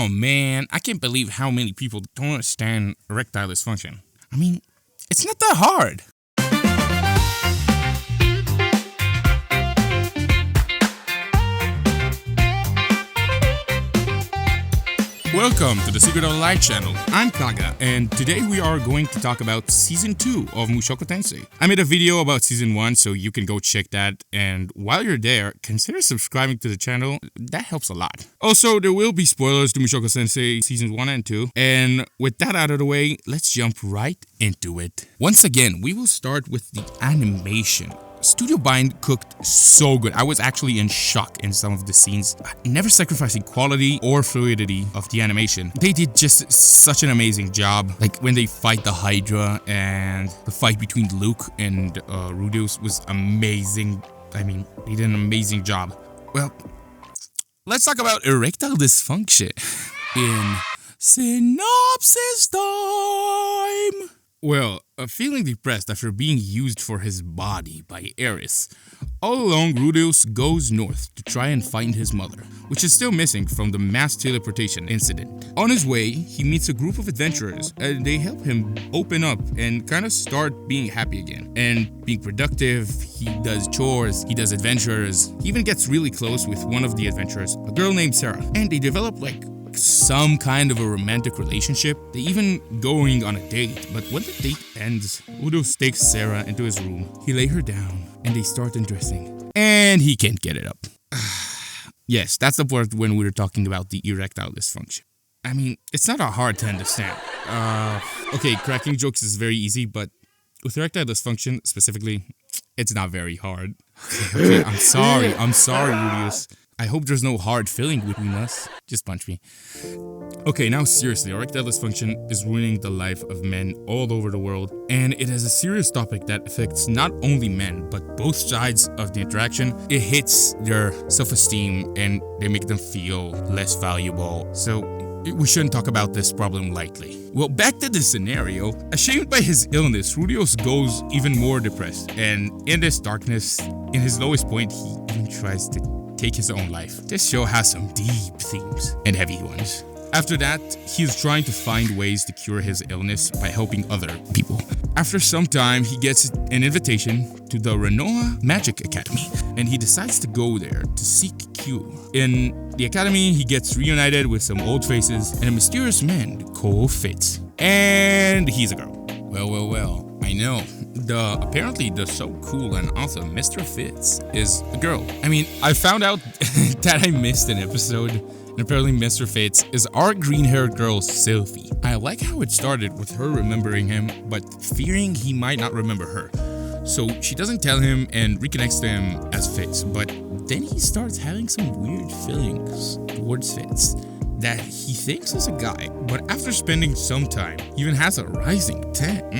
Oh man, I can't believe how many people don't understand erectile dysfunction. I mean, it's not that hard. Welcome to the Secret of the Light channel. I'm Kaga, and today we are going to talk about Season 2 of Mushoko Tensei. I made a video about Season 1, so you can go check that, and while you're there, consider subscribing to the channel. That helps a lot. Also, there will be spoilers to Mushoko Tensei Seasons 1 and 2, and with that out of the way, let's jump right into it. Once again, we will start with the animation. Studio Bind cooked so good. I was actually in shock in some of the scenes, never sacrificing quality or fluidity of the animation. They did just such an amazing job. Like when they fight the Hydra and the fight between Luke and Rudeus was amazing. I mean, they did an amazing job. Well, let's talk about erectile dysfunction in synopsis time. Well, feeling depressed after being used for his body by Ares, all along Rudeus goes north to try and find his mother, which is still missing from the mass teleportation incident. On his way, he meets a group of adventurers, and they help him open up and kind of start being happy again, and being productive. He does chores, he does adventures, he even gets really close with one of the adventurers, a girl named Sarah, and they develop like some kind of a romantic relationship. They even going on a date, but when the date ends, Rudeus takes Sarah into his room. He lay her down and they start undressing, and he can't get it up. Yes, that's the part when we were talking about the erectile dysfunction. I mean, it's not hard to understand. Okay, cracking jokes is very easy, but with erectile dysfunction specifically, it's not very hard. Okay, I'm sorry, Rudeus. I hope there's no hard feeling between us. Just punch me. Okay, now seriously, erectile dysfunction is ruining the life of men all over the world, and it is a serious topic that affects not only men, but both sides of the interaction. It hits their self-esteem and they make them feel less valuable. So we shouldn't talk about this problem lightly. Well, back to the scenario. Ashamed by his illness, Rudeus goes even more depressed, and in this darkness, in his lowest point, he even tries to take his own life. This show has some deep themes and heavy ones. After that, he is trying to find ways to cure his illness by helping other people. After some time, he gets an invitation to the Renoa Magic Academy, and he decides to go there to seek Q. In the academy, he gets reunited with some old faces and a mysterious man called Fitz. And he's a girl. Well. I know. Apparently the so cool and awesome Mr. Fitz is a girl. I mean, I found out that I missed an episode, and apparently Mr. Fitz is our green-haired girl, Sylphie. I like how it started with her remembering him, but fearing he might not remember her. So she doesn't tell him and reconnects to him as Fitz, but then he starts having some weird feelings towards Fitz that he thinks is a guy, but after spending some time, he even has a rising 10.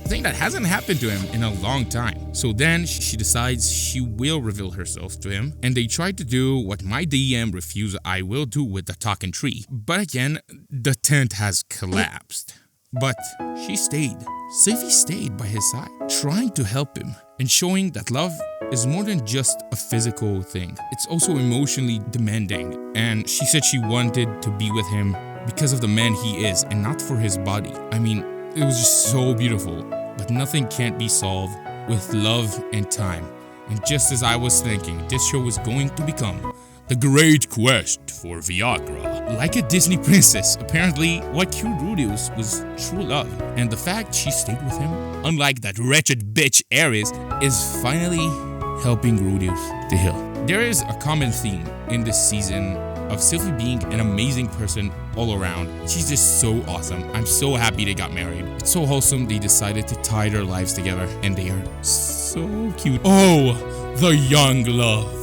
Thing that hasn't happened to him in a long time. So then she decides she will reveal herself to him, and they try to do what my DM refused I will do with the talking tree. But again, the tent has collapsed. But she stayed. Sylvie stayed by his side, trying to help him and showing that love is more than just a physical thing. It's also emotionally demanding, and she said she wanted to be with him because of the man he is and not for his body. I mean, it was just so beautiful, but nothing can't be solved with love and time. And just as I was thinking, this show was going to become the great quest for Viagra. Like a Disney princess, apparently what cured Rudeus was true love, and the fact she stayed with him, unlike that wretched bitch Ares, is finally helping Rudeus to heal. There is a common theme in this season of Sylvie being an amazing person all around. She's just so awesome. I'm so happy they got married. It's so wholesome they decided to tie their lives together, and they are so cute. Oh, the young love.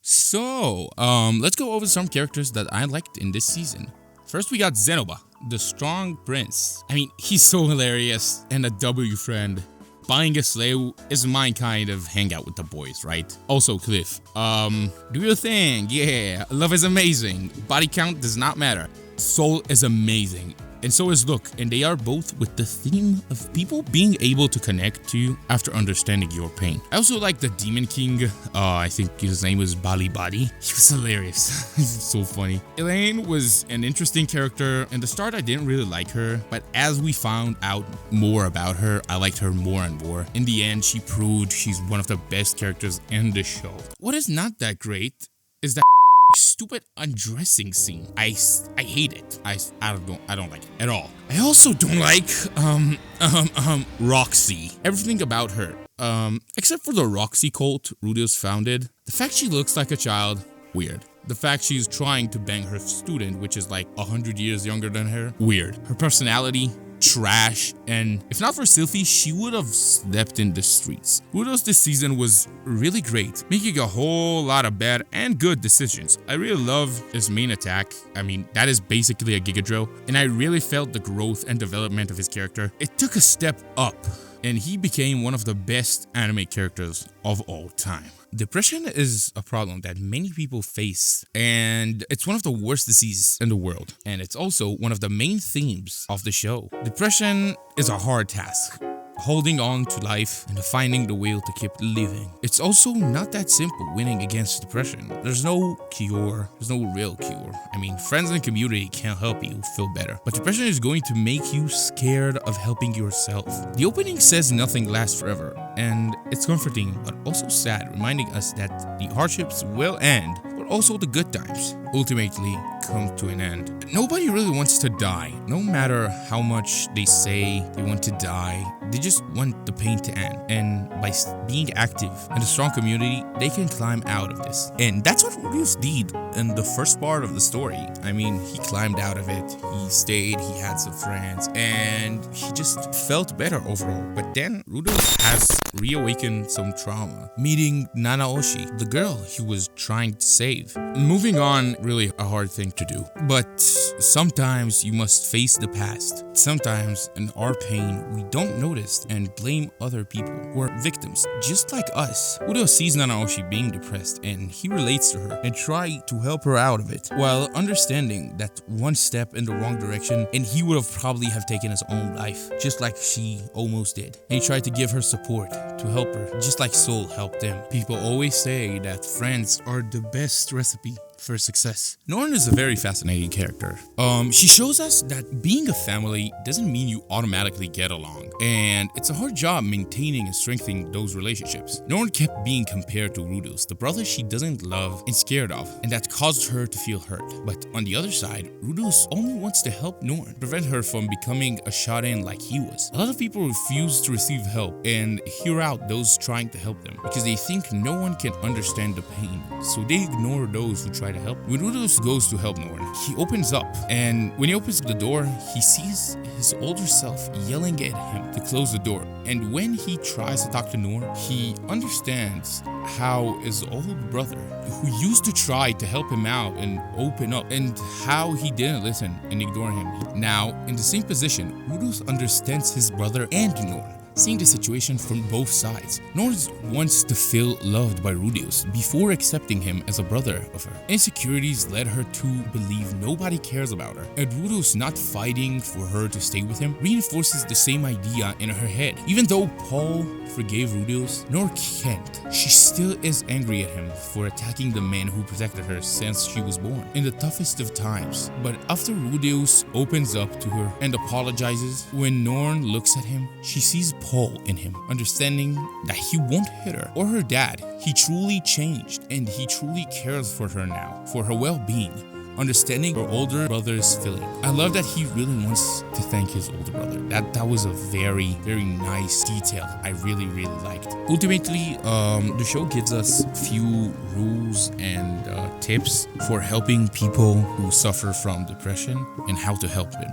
So, let's go over some characters that I liked in this season. First, we got Zenoba, the strong prince. I mean, he's so hilarious and a W friend. Buying a sleigh is my kind of hangout with the boys, right? Also, Cliff, do your thing, yeah. Love is amazing. Body count does not matter. Soul is amazing. and so is Look, and they are both with the theme of people being able to connect to you after understanding your pain. I also like the Demon King. I think his name was Bali Bali. He was hilarious. He's so funny. Elaine was an interesting character. In the start, I didn't really like her, but as we found out more about her, I liked her more and more. In the end, she proved she's one of the best characters in the show. What is not that great is that stupid undressing scene. I hate it. I don't like it at all. I also don't like Roxy. Everything about her. Except for the Roxy cult Rudeus founded. The fact she looks like a child, weird. The fact she's trying to bang her student, which is like 100 years younger than her, weird. Her personality, trash, and if not for Sylphie, she would have slept in the streets. Rudeus this season was really great, making a whole lot of bad and good decisions. I really love his main attack. I mean, that is basically a Giga Drill, and I really felt the growth and development of his character. It took a step up, and he became one of the best anime characters of all time. Depression is a problem that many people face, and it's one of the worst diseases in the world. And it's also one of the main themes of the show. Depression is a hard task, holding on to life and finding the will to keep living. It's also not that simple winning against depression. There's no cure, there's no real cure. I mean, friends and community can help you feel better, but depression is going to make you scared of helping yourself. The opening says nothing lasts forever, and it's comforting but also sad, reminding us that the hardships will end, but also the good times ultimately come to an end. Nobody really wants to die. No matter how much they say they want to die, they just want the pain to end. And by being active in a strong community, they can climb out of this. And that's what Rudeus did in the first part of the story. I mean, he climbed out of it, he stayed, he had some friends, and he just felt better overall. But then Rudeus has reawakened some trauma, meeting Nanaoshi, the girl he was trying to save. Moving on, really a hard thing to do. But sometimes you must face the past. Sometimes in our pain, we don't notice and blame other people who are victims, just like us. Rudeus sees Nanaoshi being depressed, and he relates to her and tries to help her out of it, while understanding that one step in the wrong direction and he would have probably have taken his own life, just like she almost did. And he tried to give her support to help her, just like Soul helped him. People always say that friends are the best recipe for success. Norn is a very fascinating character. She shows us that being a family doesn't mean you automatically get along, and it's a hard job maintaining and strengthening those relationships. Norn kept being compared to Rudeus, the brother she doesn't love and scared of, and that caused her to feel hurt. But on the other side, Rudeus only wants to help Norn, prevent her from becoming a shut-in like he was. A lot of people refuse to receive help and hear out those trying to help them because they think no one can understand the pain, so they ignore those who try to help. When Rudeus goes to help Norn, he opens up, and when he opens the door, he sees his older self yelling at him to close the door. And when he tries to talk to Norn, he understands how his old brother, who used to try to help him out and open up, and how he didn't listen and ignore him. Now, in the same position, Rudeus understands his brother and Norn, seeing the situation from both sides. Norn wants to feel loved by Rudeus before accepting him as a brother of her. Insecurities led her to believe nobody cares about her, and Rudeus not fighting for her to stay with him reinforces the same idea in her head. Even though Paul forgave Rudeus, Norn can't. She still is angry at him for attacking the man who protected her since she was born in the toughest of times. But after Rudeus opens up to her and apologizes, when Norn looks at him, she sees Paul in him, understanding that he won't hit her or her dad. He truly changed, and he truly cares for her now, for her well-being, understanding her older brother's feeling. I love that he really wants to thank his older brother. That was a very, very nice detail I really liked. Ultimately, the show gives us few rules and tips for helping people who suffer from depression and how to help them.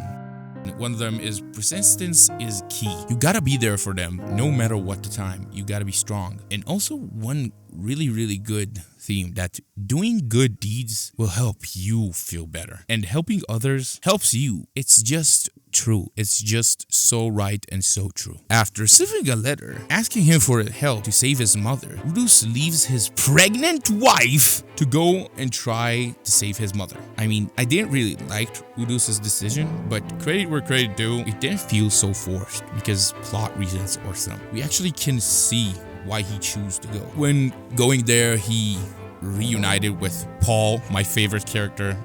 One of them is persistence is key. You gotta be there for them no matter what the time. You gotta be strong. And also one really good theme that doing good deeds will help you feel better, and helping others helps you. It's just true. It's just so right and so true. After receiving a letter asking him for help to save his mother, Rudus leaves his pregnant wife to go and try to save his mother. I mean, I didn't really like Rudus' decision, but credit where credit due, it didn't feel so forced because plot reasons or something. We actually can see why he chose to go. When going there, he reunited with Paul, my favorite character.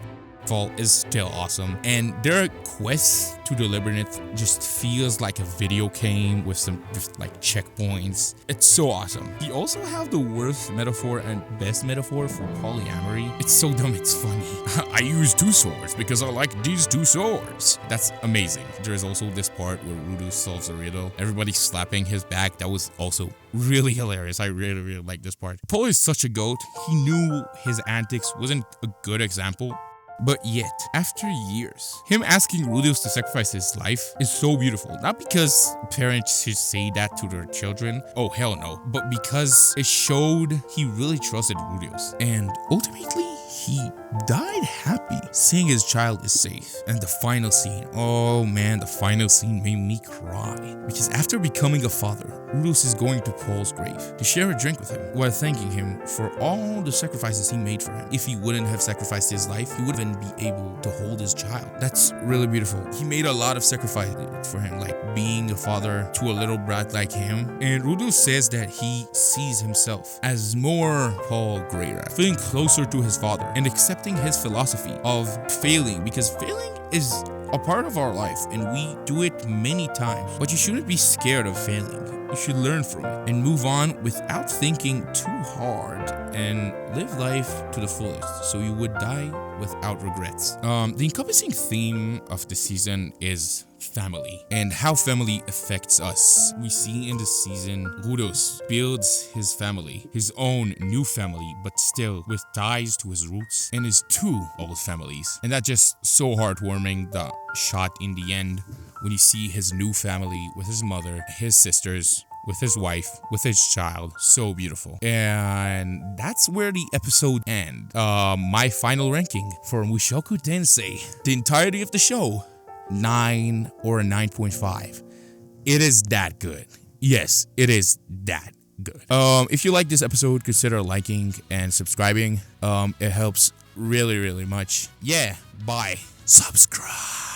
Paul is still awesome, and their quest to the labyrinth just feels like a video game with some like checkpoints. It's so awesome. He also have the worst metaphor and best metaphor for polyamory. It's so dumb, it's funny. I use 2 swords because I like these 2 swords. That's amazing. There is also this part where Rudus solves a riddle. Everybody slapping his back. That was also really hilarious. I really like this part. Paul is such a goat. He knew his antics wasn't a good example. But yet, after years, him asking Rudus to sacrifice his life is so beautiful. Not because parents should say that to their children, oh hell no, but because it showed he really trusted Rudus. And ultimately, he died happy seeing his child is safe. And the final scene, oh man, the final scene made me cry. Because after becoming a father, Rudus is going to Paul's grave to share a drink with him while thanking him for all the sacrifices he made for him. If he wouldn't have sacrificed his life, he wouldn't be able to hold his child. That's really beautiful. He made a lot of sacrifices for him, like being a father to a little brat like him. And Rudus says that he sees himself as more Paul Greyrat, feeling closer to his father and accepting his philosophy of failing, because failing is a part of our life and we do it many times. But you shouldn't be scared of failing. You should learn from it and move on without thinking too hard and live life to the fullest so you would die without regrets. The encompassing theme of the season is family and how family affects us. We see in the season Rudus builds his family, his own new family, but still with ties to his roots and his 2 old families. And that's just so heartwarming, the shot in the end when you see his new family with his mother, his sisters, with his wife, with his child. So beautiful. And that's where the episode ends. My final ranking for Mushoko Tensei, the entirety of the show, 9 or a 9.5. It is that good. Yes, it is that good. If you like this episode, consider liking and subscribing. It helps really much. Yeah, bye. Subscribe.